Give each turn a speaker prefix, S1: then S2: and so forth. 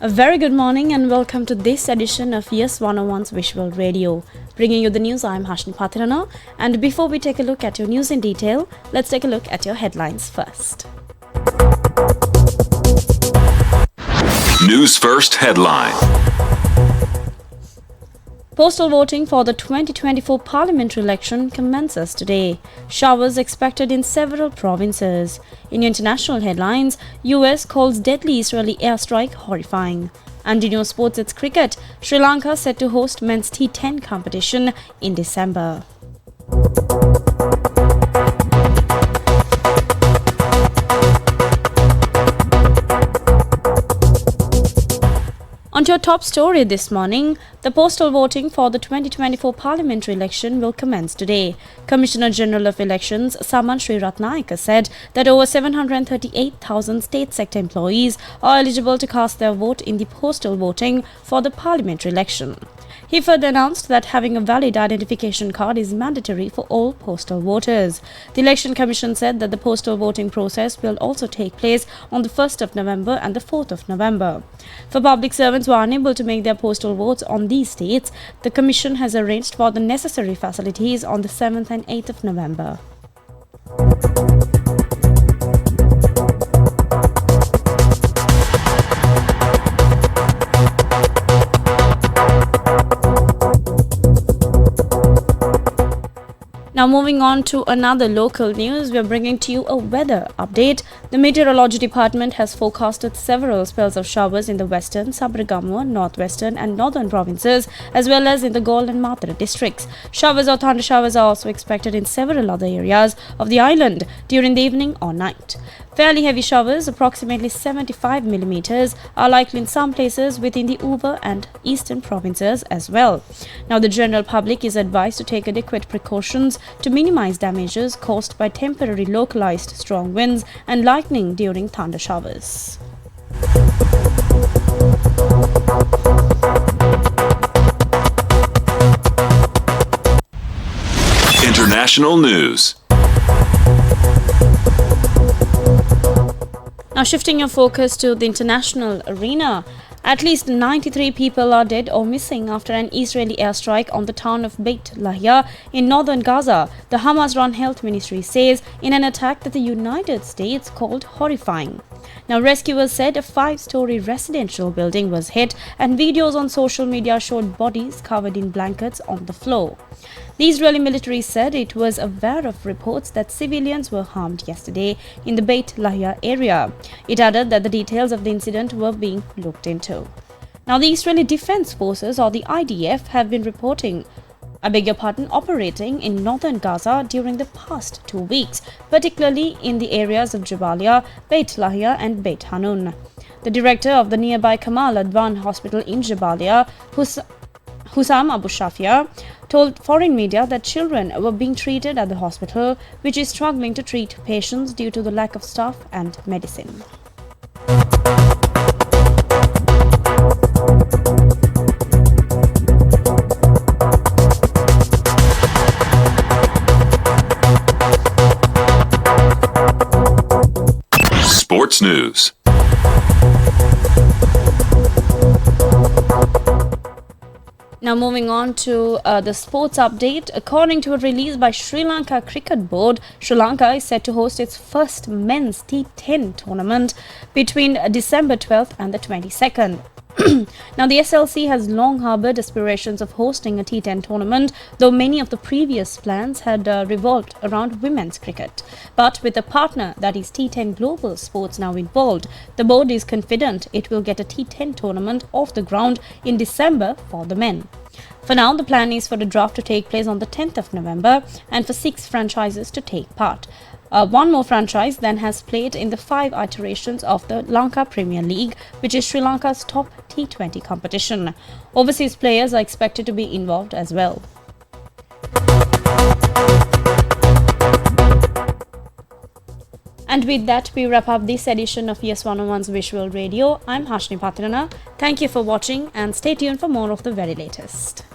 S1: A very good morning and welcome to this edition of Yes 101's Visual Radio. Bringing you the news, I'm Hashni Pathirana, and before we take a look at your news in detail, let's take a look at your headlines first.
S2: News First headline.
S1: Postal voting for the 2024 parliamentary election commences today. Showers expected in several provinces. In international headlines, US calls deadly Israeli airstrike horrifying. And in your sports, it's cricket. Sri Lanka set to host men's T10 competition in December. On to your top story this morning, the postal voting for the 2024 parliamentary election will commence today. Commissioner General of Elections Saman Sriratnayaka said that over 738,000 state sector employees are eligible to cast their vote in the postal voting for the parliamentary election. He further announced that having a valid identification card is mandatory for all postal voters. The Election Commission said that the postal voting process will also take place on the 1st of November and the 4th of November. For public servants who are unable to make their postal votes on these dates, the Commission has arranged for the necessary facilities on the 7th and 8th of November. Now moving on to another local news, we are bringing to you a weather update. The Meteorology Department has forecasted several spells of showers in the western, Sabaragamuwa, northwestern and northern provinces as well as in the Galle and Matra districts. Showers or thunder showers are also expected in several other areas of the island during the evening or night. Fairly heavy showers, approximately 75 millimeters, are likely in some places within the Uva and eastern provinces as well. Now, the general public is advised to take adequate precautions to minimize damages caused by temporary localized strong winds and lightning during thunder showers.
S2: International news.
S1: Now shifting your focus to the international arena, at least 93 people are dead or missing after an Israeli airstrike on the town of Beit Lahia in northern Gaza, the Hamas-run health ministry says, in an attack that the United States called horrifying. Now, rescuers said a 5-story residential building was hit and videos on social media showed bodies covered in blankets on the floor. The Israeli military said it was aware of reports that civilians were harmed yesterday in the Beit Lahia area. It added that the details of the incident were being looked into. Now, the Israeli Defense Forces, or the IDF, have been operating in northern Gaza during the past 2 weeks, particularly in the areas of Jabalia, Beit Lahia and Beit Hanun. The director of the nearby Kamal Adwan Hospital in Jabalia, Hussam Abu Shafia, told foreign media that children were being treated at the hospital, which is struggling to treat patients due to the lack of staff and medicine.
S2: Sports news.
S1: Now moving on to the sports update. According to a release by Sri Lanka Cricket Board, Sri Lanka is set to host its first men's T10 tournament between December 12th and the 22nd. Now, the SLC has long harbored aspirations of hosting a T10 tournament, though many of the previous plans had revolved around women's cricket. But with a partner, that is T10 Global Sports, now involved, the board is confident it will get a T10 tournament off the ground in December for the men. For now, the plan is for the draft to take place on the 10th of November and for 6 franchises to take part. One more franchise then has played in the 5 iterations of the Lanka Premier League, which is Sri Lanka's top T20 competition. Overseas players are expected to be involved as well. And with that, we wrap up this edition of Yes 101's Visual Radio. I'm Hashni Pathirana. Thank you for watching and stay tuned for more of the very latest.